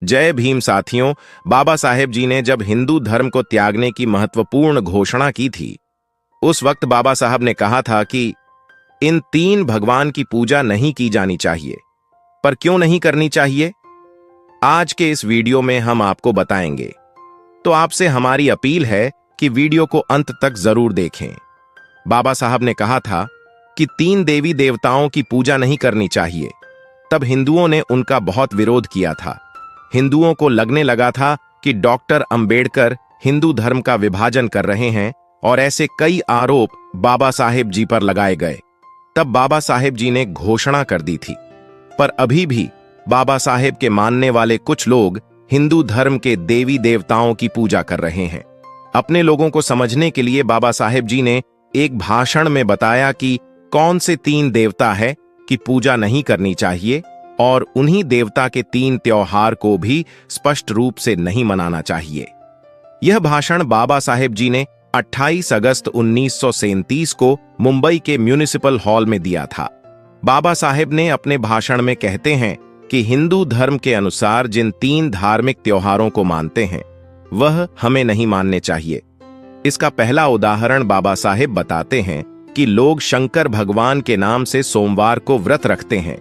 जय भीम साथियों। बाबा साहेब जी ने जब हिंदू धर्म को त्यागने की महत्वपूर्ण घोषणा की थी, उस वक्त बाबा साहब ने कहा था कि इन तीन भगवान की पूजा नहीं की जानी चाहिए। पर क्यों नहीं करनी चाहिए, आज के इस वीडियो में हम आपको बताएंगे। तो आपसे हमारी अपील है कि वीडियो को अंत तक जरूर देखें। बाबा साहब ने कहा था कि तीन देवी देवताओं की पूजा नहीं करनी चाहिए। तब हिंदुओं ने उनका बहुत विरोध किया था। हिंदुओं को लगने लगा था कि डॉक्टर अंबेडकर हिंदू धर्म का विभाजन कर रहे हैं और ऐसे कई आरोप बाबा साहेब जी पर लगाए गए। तब बाबा साहेब जी ने घोषणा कर दी थी। पर अभी भी बाबा साहेब के मानने वाले कुछ लोग हिंदू धर्म के देवी देवताओं की पूजा कर रहे हैं। अपने लोगों को समझने के लिए बाबा साहेब जी ने एक भाषण में बताया कि कौन से तीन देवता है कि पूजा नहीं करनी चाहिए, और उन्हीं देवता के तीन त्योहार को भी स्पष्ट रूप से नहीं मनाना चाहिए। यह भाषण बाबा साहेब जी ने 28 अगस्त 1937 को मुंबई के म्युनिसिपल हॉल में दिया था। बाबा साहेब ने अपने भाषण में कहते हैं कि हिंदू धर्म के अनुसार जिन तीन धार्मिक त्योहारों को मानते हैं वह हमें नहीं मानने चाहिए। इसका पहला उदाहरण बाबा साहेब बताते हैं कि लोग शंकर भगवान के नाम से सोमवार को व्रत रखते हैं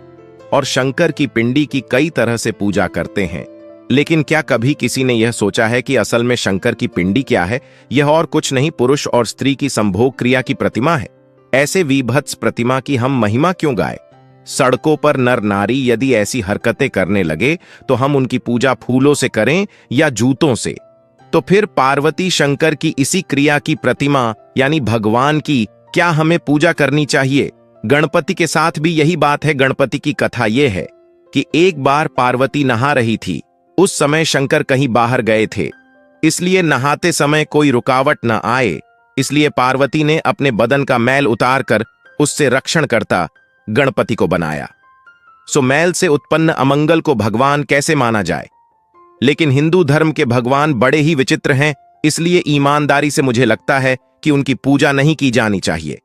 और शंकर की पिंडी की कई तरह से पूजा करते हैं। लेकिन क्या कभी किसी ने यह सोचा है कि असल में शंकर की पिंडी क्या है? यह और कुछ नहीं, पुरुष और स्त्री की संभोग क्रिया की प्रतिमा है। ऐसे विभत्स प्रतिमा की हम महिमा क्यों गाए? सड़कों पर नर नारी यदि ऐसी हरकतें करने लगे तो हम उनकी पूजा फूलों से करें या जूतों से? तो फिर पार्वती शंकर की इसी क्रिया की प्रतिमा यानी भगवान की क्या हमें पूजा करनी चाहिए? गणपति के साथ भी यही बात है। गणपति की कथा यह है कि एक बार पार्वती नहा रही थी। उस समय शंकर कहीं बाहर गए थे, इसलिए नहाते समय कोई रुकावट न आए, इसलिए पार्वती ने अपने बदन का मैल उतारकर उससे रक्षण करता गणपति को बनाया। सो मैल से उत्पन्न अमंगल को भगवान कैसे माना जाए? लेकिन हिंदू धर्म के भगवान बड़े ही विचित्र हैं, इसलिए ईमानदारी से मुझे लगता है कि उनकी पूजा नहीं की जानी चाहिए।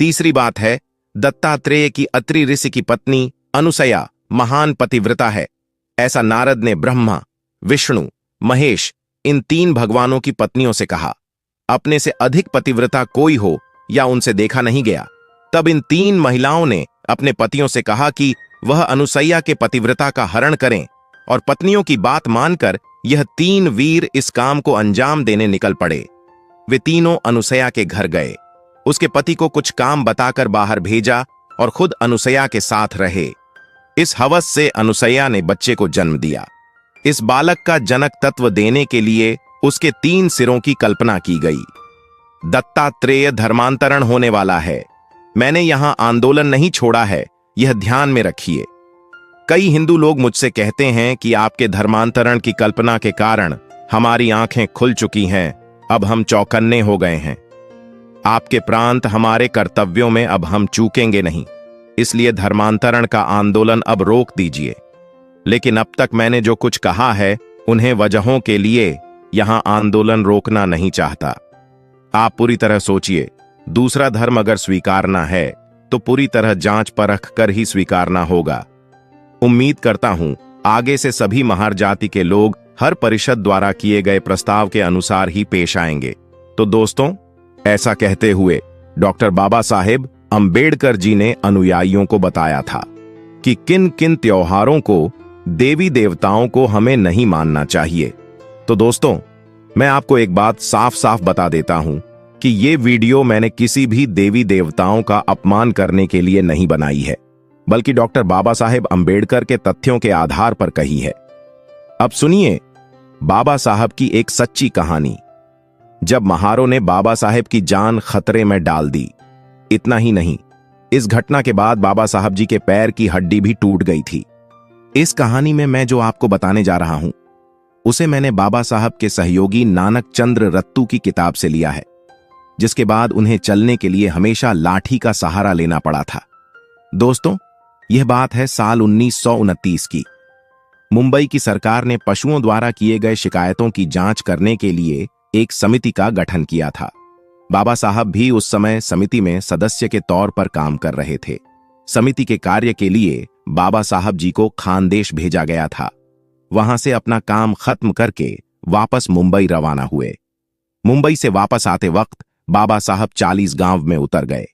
तीसरी बात है, दत्तात्रेय की अत्रि ऋषि की पत्नी अनुसया महान पतिव्रता है। ऐसा नारद ने ब्रह्मा, विष्णु, महेश इन तीन भगवानों की पत्नियों से कहा। अपने से अधिक पतिव्रता कोई हो या उनसे देखा नहीं गया। तब इन तीन महिलाओं ने अपने पतियों से कहा कि वह अनुसैया के पतिव्रता का हरण करें, और पत्नियों की बात मानकर यह तीन वीर इस काम को अंजाम देने निकल पड़े। वे तीनों अनुसैया के घर गए, उसके पति को कुछ काम बताकर बाहर भेजा और खुद अनुसैया के साथ रहे। इस हवस से अनुसैया ने बच्चे को जन्म दिया। इस बालक का जनक तत्व देने के लिए उसके तीन सिरों की कल्पना की गई। दत्तात्रेय धर्मांतरण होने वाला है। मैंने यहां आंदोलन नहीं छोड़ा है, यह ध्यान में रखिए। कई हिंदू लोग मुझसे कहते हैं कि आपके धर्मांतरण की कल्पना के कारण हमारी आंखें खुल चुकी हैं, अब हम चौकन्ने हो गए हैं। आपके प्रांत हमारे कर्तव्यों में अब हम चूकेंगे नहीं, इसलिए धर्मांतरण का आंदोलन अब रोक दीजिए। लेकिन अब तक मैंने जो कुछ कहा है उन्हें वजहों के लिए यहां आंदोलन रोकना नहीं चाहता। आप पूरी तरह सोचिए, दूसरा धर्म अगर स्वीकारना है तो पूरी तरह जांच परख कर ही स्वीकारना होगा। उम्मीद करता हूं आगे से सभी महार जाति के लोग हर परिषद द्वारा किए गए प्रस्ताव के अनुसार ही पेश आएंगे। तो दोस्तों, ऐसा कहते हुए डॉक्टर बाबा साहेब अंबेडकर जी ने अनुयायियों को बताया था कि किन किन त्योहारों को, देवी देवताओं को हमें नहीं मानना चाहिए। तो दोस्तों, मैं आपको एक बात साफ साफ बता देता हूं कि ये वीडियो मैंने किसी भी देवी देवताओं का अपमान करने के लिए नहीं बनाई है, बल्कि डॉक्टर बाबा साहेब अंबेडकर के तथ्यों के आधार पर कही है। अब सुनिए बाबा साहब की एक सच्ची कहानी। जब महारों ने बाबा साहेब की जान खतरे में डाल दी। इतना ही नहीं, इस घटना के बाद बाबा साहब जी के पैर की हड्डी भी टूट गई थी। इस कहानी में मैं जो आपको बताने जा रहा हूं उसे मैंने बाबा साहब के सहयोगी नानक चंद्र रत्तू की किताब से लिया है, जिसके बाद उन्हें चलने के लिए हमेशा लाठी का सहारा लेना पड़ा था। दोस्तों, यह बात है साल 1929 की। मुंबई की सरकार ने पशुओं द्वारा किए गए शिकायतों की जांच करने के लिए एक समिति का गठन किया था। बाबा साहब भी उस समय समिति में सदस्य के तौर पर काम कर रहे थे। समिति के कार्य के लिए बाबा साहब जी को खानदेश भेजा गया था। वहां से अपना काम खत्म करके वापस मुंबई रवाना हुए। मुंबई से वापस आते वक्त बाबा साहब 40 गांव में उतर गए,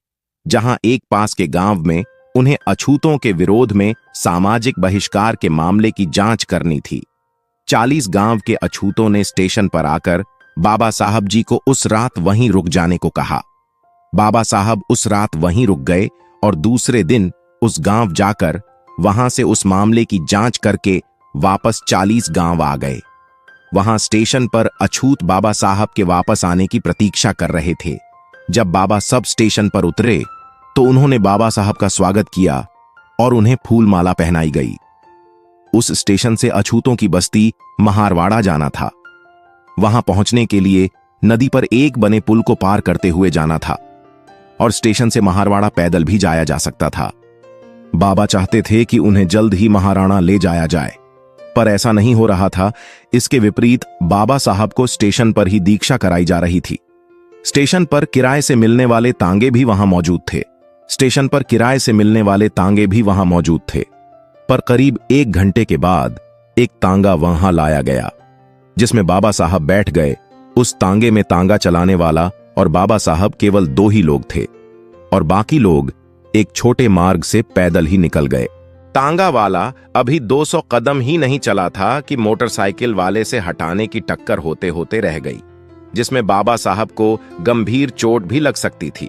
जहां एक पास के गांव में उन्हें अछूतों के विरोध में सामाजिक बहिष्कार के मामले की जांच करनी थी। 40 गांव के अछूतों ने स्टेशन पर आकर बाबा साहब जी को उस रात वहीं रुक जाने को कहा। बाबा साहब उस रात वहीं रुक गए और दूसरे दिन उस गांव जाकर वहां से उस मामले की जांच करके वापस 40 गांव आ गए। वहां स्टेशन पर अछूत बाबा साहब के वापस आने की प्रतीक्षा कर रहे थे। जब बाबा सब स्टेशन पर उतरे तो उन्होंने बाबा साहब का स्वागत किया और उन्हें फूल माला पहनाई गई। उस स्टेशन से अछूतों की बस्ती महारवाड़ा जाना था। वहां पहुंचने के लिए नदी पर एक बने पुल को पार करते हुए जाना था और स्टेशन से महारवाड़ा पैदल भी जाया जा सकता था। बाबा चाहते थे कि उन्हें जल्द ही महाराणा ले जाया जाए, पर ऐसा नहीं हो रहा था। इसके विपरीत बाबा साहब को स्टेशन पर ही दीक्षा कराई जा रही थी। स्टेशन पर किराए से मिलने वाले तांगे भी वहां मौजूद थे। पर करीब 1 घंटे के बाद एक तांगा वहां लाया गया, जिसमें बाबा साहब बैठ गए। उस तांगे में तांगा चलाने वाला और बाबा साहब केवल 2 ही लोग थे और बाकी लोग एक छोटे मार्ग से पैदल ही निकल गए। तांगा वाला अभी 200 कदम ही नहीं चला था कि मोटरसाइकिल वाले से हटाने की टक्कर होते होते रह गई, जिसमें बाबा साहब को गंभीर चोट भी लग सकती थी।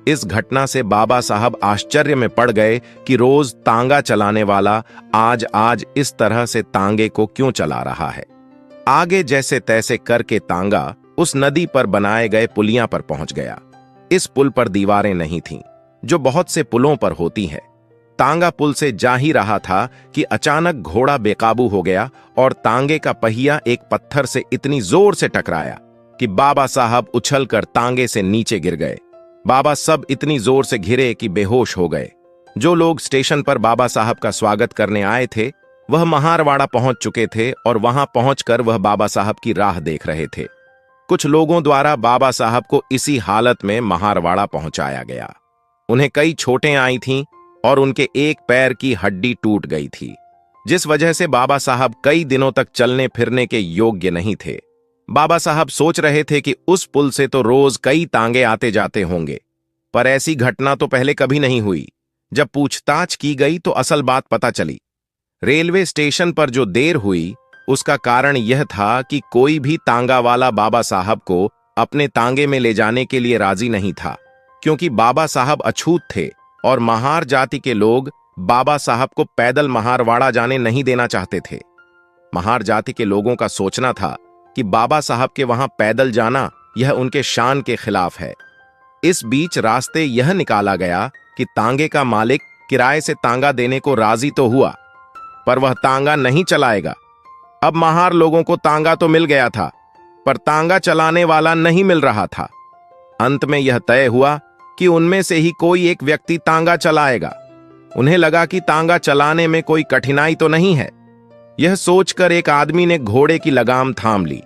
इस घटना से बाबा साहब आश्चर्य में पड़ गए कि रोज तांगा चलाने वाला आज इस तरह से तांगे को क्यों चला रहा है। आगे जैसे तैसे करके तांगा उस नदी पर बनाए गए पुलिया पर पहुंच गया। इस पुल पर दीवारें नहीं थीं, जो बहुत से पुलों पर होती है। तांगा पुल से जा ही रहा था कि अचानक घोड़ा बेकाबू हो गया और तांगे का पहिया एक पत्थर से इतनी जोर से टकराया कि बाबा साहब उछलकर तांगे से नीचे गिर गए। बाबा सब इतनी जोर से घिरे कि बेहोश हो गए। जो लोग स्टेशन पर बाबा साहब का स्वागत करने आए थे, वह महारवाड़ा पहुंच चुके थे और वहां पहुंचकर वह बाबा साहब की राह देख रहे थे। कुछ लोगों द्वारा बाबा साहब को इसी हालत में महारवाड़ा पहुंचाया गया। उन्हें कई चोटें आई थीं और उनके एक पैर की हड्डी टूट गई थी, जिस वजह से बाबा साहब कई दिनों तक चलने फिरने के योग्य नहीं थे। बाबा साहब सोच रहे थे कि उस पुल से तो रोज कई तांगे आते जाते होंगे, पर ऐसी घटना तो पहले कभी नहीं हुई। जब पूछताछ की गई तो असल बात पता चली। रेलवे स्टेशन पर जो देर हुई उसका कारण यह था कि कोई भी तांगा वाला बाबा साहब को अपने तांगे में ले जाने के लिए राजी नहीं था, क्योंकि बाबा साहब अछूत थे और महार जाति के लोग बाबा साहब को पैदल महारवाड़ा जाने नहीं देना चाहते थे। महार जाति के लोगों का सोचना था कि बाबा साहब के वहां पैदल जाना यह उनके शान के खिलाफ है। इस बीच रास्ते यह निकाला गया कि तांगे का मालिक किराए से तांगा देने को राजी तो हुआ, पर वह तांगा नहीं चलाएगा। अब महार लोगों को तांगा तो मिल गया था, पर तांगा चलाने वाला नहीं मिल रहा था। अंत में यह तय हुआ कि उनमें से ही कोई एक व्यक्ति तांगा चलाएगा। उन्हें लगा कि तांगा चलाने में कोई कठिनाई तो नहीं है। यह सोचकर एक आदमी ने घोड़े की लगाम थाम ली।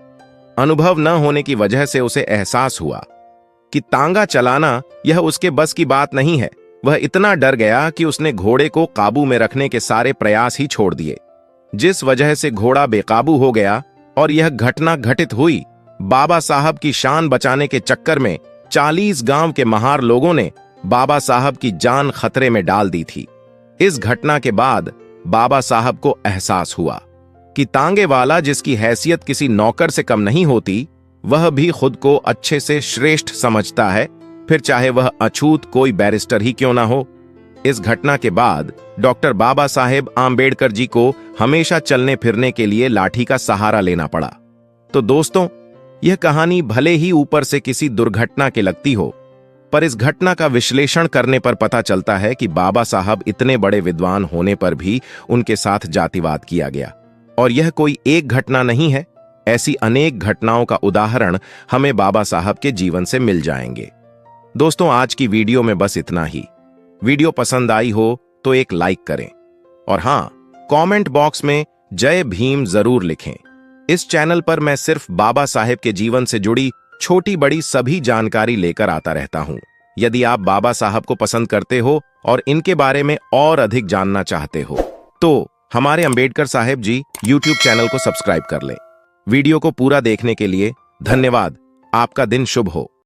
अनुभव न होने की वजह से उसे एहसास हुआ कि तांगा चलाना यह उसके बस की बात नहीं है। वह इतना डर गया कि उसने घोड़े को काबू में रखने के सारे प्रयास ही छोड़ दिए, जिस वजह से घोड़ा बेकाबू हो गया और यह घटना घटित हुई। बाबा साहब की शान बचाने के चक्कर में 40 गांव के महार लोगों ने बाबा साहब की जान खतरे में डाल दी थी। इस घटना के बाद बाबा साहब को एहसास हुआ कि तांगे वाला, जिसकी हैसियत किसी नौकर से कम नहीं होती, वह भी खुद को अच्छे से श्रेष्ठ समझता है, फिर चाहे वह अछूत कोई बैरिस्टर ही क्यों ना हो। इस घटना के बाद डॉक्टर बाबा साहेब आंबेडकर जी को हमेशा चलने फिरने के लिए लाठी का सहारा लेना पड़ा। तो दोस्तों, यह कहानी भले ही ऊपर से किसी दुर्घटना के लगती हो, पर इस घटना का विश्लेषण करने पर पता चलता है कि बाबा साहब इतने बड़े विद्वान होने पर भी उनके साथ जातिवाद किया गया। और यह कोई एक घटना नहीं है, ऐसी अनेक घटनाओं का उदाहरण हमें बाबा साहब के जीवन से मिल जाएंगे। दोस्तों, आज की वीडियो में बस इतना ही। वीडियो पसंद आई हो तो एक लाइक करें और हां, कमेंट बॉक्स में जय भीम जरूर लिखें। इस चैनल पर मैं सिर्फ बाबा साहेब के जीवन से जुड़ी छोटी बड़ी सभी जानकारी लेकर आता रहता हूं। यदि आप बाबा साहब को पसंद करते हो और इनके बारे में और अधिक जानना चाहते हो तो हमारे अंबेडकर साहेब जी यूट्यूब चैनल को सब्सक्राइब कर लें। वीडियो को पूरा देखने के लिए धन्यवाद। आपका दिन शुभ हो।